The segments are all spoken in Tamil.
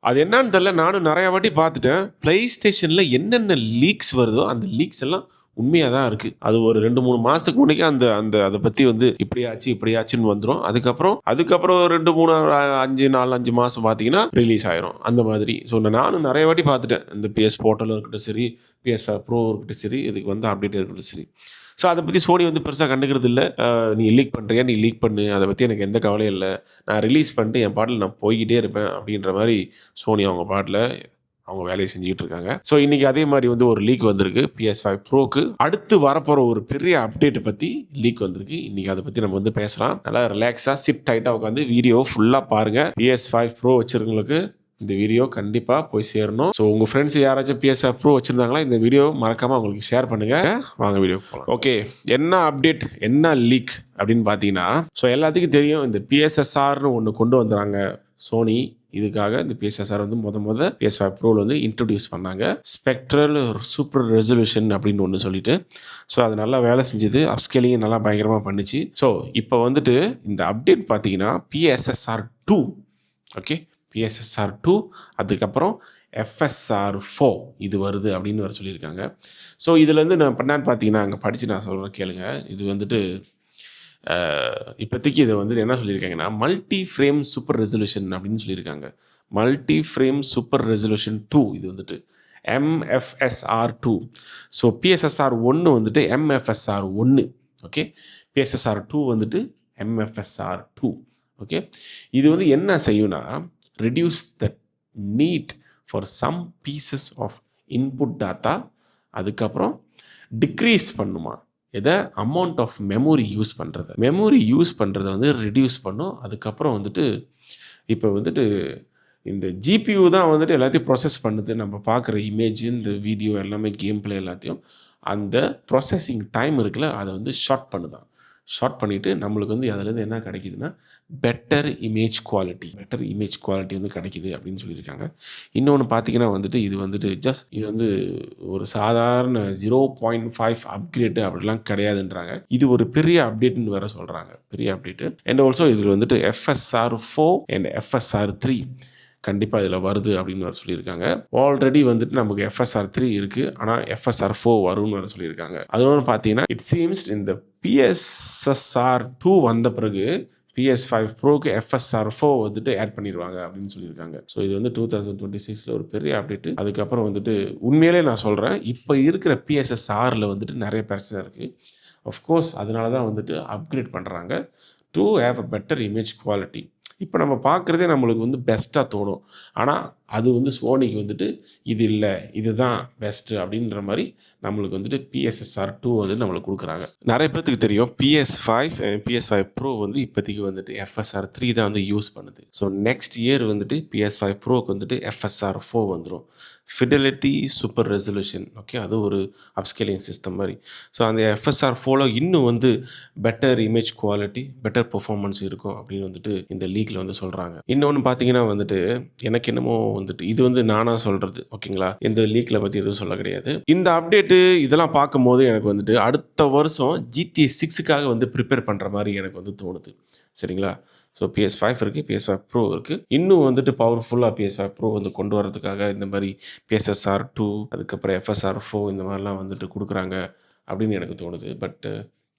அது என்னன்னு தெரியல. நானும் நிறைய வாட்டி பார்த்துட்டேன். பிளே ஸ்டேஷனில் என்னென்ன லீக்ஸ் வருதோ அந்த லீக்ஸ் எல்லாம் உண்மையாக தான் இருக்குது. அது ஒரு 2-3 மாதத்துக்கு முன்னாடி அந்த அந்த அதை பற்றி வந்து இப்படியாச்சுன்னு வந்துடும். அதுக்கப்புறம் 2-3 5 மாதம் பார்த்தீங்கன்னா ரிலீஸ் ஆயிரும் அந்த மாதிரி. ஸோ நானும் நிறைய வாட்டி பார்த்துட்டேன். இந்த PS போர்ட்டலும் இருக்கட்டும் சரி, PS5 Pro இருக்கட்டும் சரி, இதுக்கு வந்து அப்டேட் இருக்கட்டும் சரி. ஸோ அதை பற்றி சோனி வந்து பெருசாக கண்டுக்கிறது இல்லை. நீ லீக் பண்ணுறியா, நீ லீக் பண்ணு, அதை பற்றி எனக்கு எந்த கவலையும் இல்லை, நான் ரிலீஸ் பண்ணிட்டு என் பாட்டில் நான் போய்கிட்டே இருப்பேன் அப்படின்ற மாதிரி சோனி அவங்க பாட்டில் அவங்க வேலையை செஞ்சுக்கிட்டு இருக்காங்க. ஸோ இன்றைக்கி அதே மாதிரி வந்து ஒரு லீக் வந்திருக்கு PS5 Proக்கு. அடுத்து வரப்போகிற ஒரு பெரிய அப்டேட்டை பற்றி லீக் வந்திருக்கு. இன்றைக்கி அதை பற்றி நம்ம வந்து பேசலாம். நல்லா ரிலாக்ஸாக சிட் டைட்டாக உட்காந்து வீடியோ ஃபுல்லாக பாருங்கள். PS5 Pro வச்சுருக்கவங்களுக்கு இந்த வீடியோ கண்டிப்பாக போய் சேரணும். ஸோ உங்கள் ஃப்ரெண்ட்ஸ் யாராச்சும் PS5 Pro வச்சுருந்தாங்களா, இந்த வீடியோ மறக்காமல் அவங்களுக்கு ஷேர் பண்ணுங்கள். வாங்க வீடியோ போகலாம். ஓகே, என்ன அப்டேட், என்ன லீக் அப்படின்னு பார்த்தீங்கன்னா, ஸோ எல்லாத்துக்கும் தெரியும் இந்த PSSRன்னு ஒன்று கொண்டு வந்துறாங்க சோனி. இதுக்காக இந்த PSSR வந்து முத PS5 Proவில் வந்து இன்ட்ரடியூஸ் பண்ணாங்க. ஸ்பெக்ட்ரல் சூப்பர் ரெசல்யூஷன் அப்படின்னு ஒன்று சொல்லிட்டு. ஸோ அது நல்லா வேலை செஞ்சுது. அப்ஸ்கேலிங் நல்லா பயங்கரமாக பண்ணிச்சு. ஸோ இப்போ வந்துட்டு இந்த அப்டேட் பார்த்தீங்கன்னா PSSR 2, ஓகே, PSSR 2, அதுக்கப்புறம் FSR 4 இது வருது அப்படின்னு வர சொல்லியிருக்காங்க. ஸோ இதுலேருந்து நான் பண்ணான்னு பார்த்தீங்கன்னா அங்கே படித்து நான் சொல்கிறேன் கேளுங்க. இது வந்துட்டு இப்போதைக்கு இதை வந்து என்ன சொல்லியிருக்காங்கன்னா மல்டி ஃப்ரேம் சூப்பர் ரெசல்யூஷன் அப்படின்னு சொல்லியிருக்காங்க. மல்டி ஃப்ரேம் சூப்பர் ரெசல்யூஷன் 2 இது வந்துட்டு MFSR 2. ஸோ PSSR 1 வந்துட்டு MFSR 1, ஓகே, PSSR 2 வந்துட்டு MFSR 2, ஓகே. இது வந்து என்ன செய்யும்னா reduce the need for some pieces of input data. அதுக்கப்புறம் டிக்ரீஸ் பண்ணுமா எதை, அமௌண்ட் ஆஃப் மெமரி யூஸ் பண்ணுறதை வந்து ரிடியூஸ் பண்ணும். அதுக்கப்புறம் வந்துட்டு இப்போ வந்துட்டு இந்த GPU தான் வந்துட்டு எல்லாத்தையும் ப்ராசஸ் பண்ணுது. நம்ம பார்க்குற இமேஜ், இந்த வீடியோ எல்லாமே, கேம் பிளே எல்லாத்தையும் அந்த ப்ராசஸிங் டைம் இருக்குல்ல அதை வந்து ஷார்ட் பண்ணிவிட்டு நம்மளுக்கு வந்து அதிலேருந்து என்ன கிடைக்குதுன்னா பெட்டர் இமேஜ் குவாலிட்டி வந்து கிடைக்குது அப்படின்னு சொல்லியிருக்காங்க. இன்னொன்று பார்த்தீங்கன்னா வந்துட்டு இது வந்துட்டு இது வந்து ஒரு சாதாரண 0.5 அப்கிரேடு அப்படிலாம் கிடையாதுன்றாங்க. இது ஒரு பெரிய அப்டேட்னு வேறு சொல்கிறாங்க, பெரிய அப்டேட்டு. அண்ட் ஆல்சோ இதில் வந்துட்டு FSR 4 அண்ட் FSR 3 கண்டிப்பாக இதில் வருது அப்படின்னு வர சொல்லியிருக்காங்க. ஆல்ரெடி வந்துட்டு நமக்கு FSR 3 இருக்குது, ஆனால் FSR 4 வரும்னு வர சொல்லியிருக்காங்க. அதோட பார்த்தீங்கன்னா இட் சீம்ஸ் இந்த PSSR 2 வந்த பிறகு PS5 Proக்கு FSR 4 வந்துட்டு ஆட் பண்ணிடுவாங்க அப்படின்னு சொல்லியிருக்காங்க. ஸோ இது வந்து 2026 ஒரு பெரிய அப்டேட்டு. அதுக்கப்புறம் வந்துட்டு உண்மையிலே நான் சொல்கிறேன், இப்போ இருக்கிற PSSRல வந்துட்டு நிறைய பிரச்சனை இருக்குது. ஆஃப்கோர்ஸ் அதனால தான் வந்துட்டு அப்கிரேட் பண்ணுறாங்க to have a better image quality. இப்போ நம்ம பார்க்குறதே நம்மளுக்கு வந்து பெஸ்ட்டாக தோணும். ஆனால் அது வந்து சோனிக்கு வந்துட்டு இது இல்லை, இதுதான் பெஸ்ட்டு அப்படின்ற மாதிரி நம்மளுக்கு வந்துட்டு PSSR 2 வந்து நம்மளுக்கு கொடுக்குறாங்க. நிறைய பேர்த்துக்கு தெரியும் PS5 Pro வந்து இப்போதைக்கு வந்துட்டு FSR 3 தான் வந்து யூஸ் பண்ணுது. ஸோ நெக்ஸ்ட் இயர் வந்துட்டு PS5 Proக்கு வந்துட்டு FSR 4 வந்துடும். ஃபிடலிட்டி சூப்பர் ரெசல்யூஷன், ஓகே, அது ஒரு அப்ஸ்கேலிங் சிஸ்டம் மாதிரி. ஸோ அந்த FSR 4 இன்னும் வந்து better image quality, better performance இருக்கும் அப்படின்னு வந்துட்டு இந்த லீக்கில் வந்து சொல்கிறாங்க. இன்னொன்று பார்த்தீங்கன்னா வந்துட்டு எனக்கு என்னமோ வந்துட்டு இது வந்து நானாக சொல்கிறது, ஓகேங்களா, இந்த லீக்கில் பற்றி எதுவும் சொல்ல கிடையாது. இந்த அப்டேட்டு இதெல்லாம் பார்க்கும்போது எனக்கு வந்துட்டு அடுத்த வருஷம் GTA 6க்காக வந்து ப்ரிப்பேர் பண்ணுற மாதிரி எனக்கு வந்து தோணுது. சரிங்களா. ஸோ PS5 இருக்குது, PS5 Pro இருக்குது. இன்னும் வந்துட்டு பவர்ஃபுல்லாக PS5 Pro வந்து கொண்டு வரதுக்காக இந்த மாதிரி PSSR 2, அதுக்கப்புறம் FSR 4 இந்த மாதிரிலாம் வந்துட்டு கொடுக்குறாங்க அப்படின்னு எனக்கு தோணுது. பட்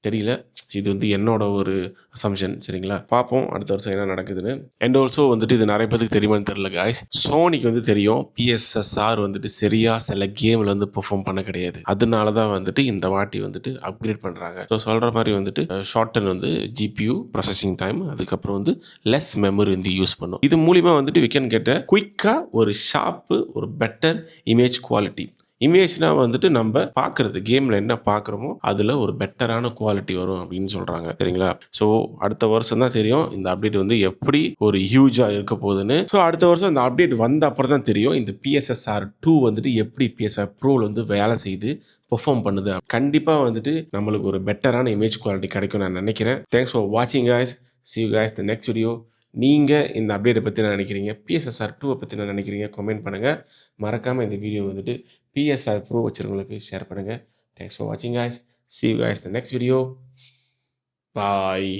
தெரியல, இது வந்து என்னோட ஒரு அசம்ஷன். சரிங்களா, பார்ப்போம் அடுத்த வருஷம் என்ன நடக்குதுன்னு. அண்ட் ஆல்சோ வந்துட்டு இது நிறைய பேருக்கு தெரியுமான்னு தெரியல காய்ஸ், சோனிக்கு வந்து தெரியும் PSSR வந்துட்டு சரியா சில கேமில் வந்து பெர்ஃபார்ம் பண்ண கிடையாது. அதனால தான் வந்துட்டு இந்த வாட்டி வந்துட்டு அப்கிரேட் பண்ணுறாங்க. ஸோ சொல்கிற மாதிரி வந்துட்டு ஷார்ட்டன் வந்து GPU ப்ராசஸிங் டைம், அதுக்கப்புறம் வந்து லெஸ் மெமரி வந்து யூஸ் பண்ணும். இது மூலிமா வந்துட்டு வி கேன் கெட் குயிக்காக ஒரு ஷார்ப்பு, ஒரு பெட்டர் இமேஜ் குவாலிட்டி. இமேஜ்னா வந்துட்டு நம்ம பார்க்குறது கேமில் என்ன பார்க்குறோமோ அதில் ஒரு பெட்டரான குவாலிட்டி வரும் அப்படின்னு சொல்கிறாங்க. சரிங்களா. ஸோ அடுத்த வருஷம் தான் தெரியும் இந்த அப்டேட் வந்து எப்படி ஒரு ஹியூஜாக இருக்க போகுதுன்னு. ஸோ அடுத்த வருஷம் இந்த அப்டேட் வந்த அப்புறம் தான் தெரியும் இந்த PSSR 2 வந்துட்டு எப்படி PS5 Proவில் வந்து வேலை செய்து பெர்ஃபார்ம் பண்ணுது. கண்டிப்பாக வந்துட்டு நம்மளுக்கு ஒரு பெட்டரான இமேஜ் குவாலிட்டி கிடைக்கும் நான் நினைக்கிறேன். தேங்க்ஸ் ஃபார் வாட்சிங் guys. See you guys the next video. நீங்கள் இந்த அப்டேட்டை பற்றி என்ன நினைக்கிறீங்க, PSSR 2 பற்றி என்ன நினைக்கிறீங்க, கமெண்ட் பண்ணுங்கள். மறக்காமல் இந்த வீடியோ வந்துட்டு PS5 Pro வச்சுருவங்களுக்கு ஷேர் பண்ணுங்கள். தேங்க்ஸ் ஃபார் வாட்சிங் guys. See you guys the next video. Bye.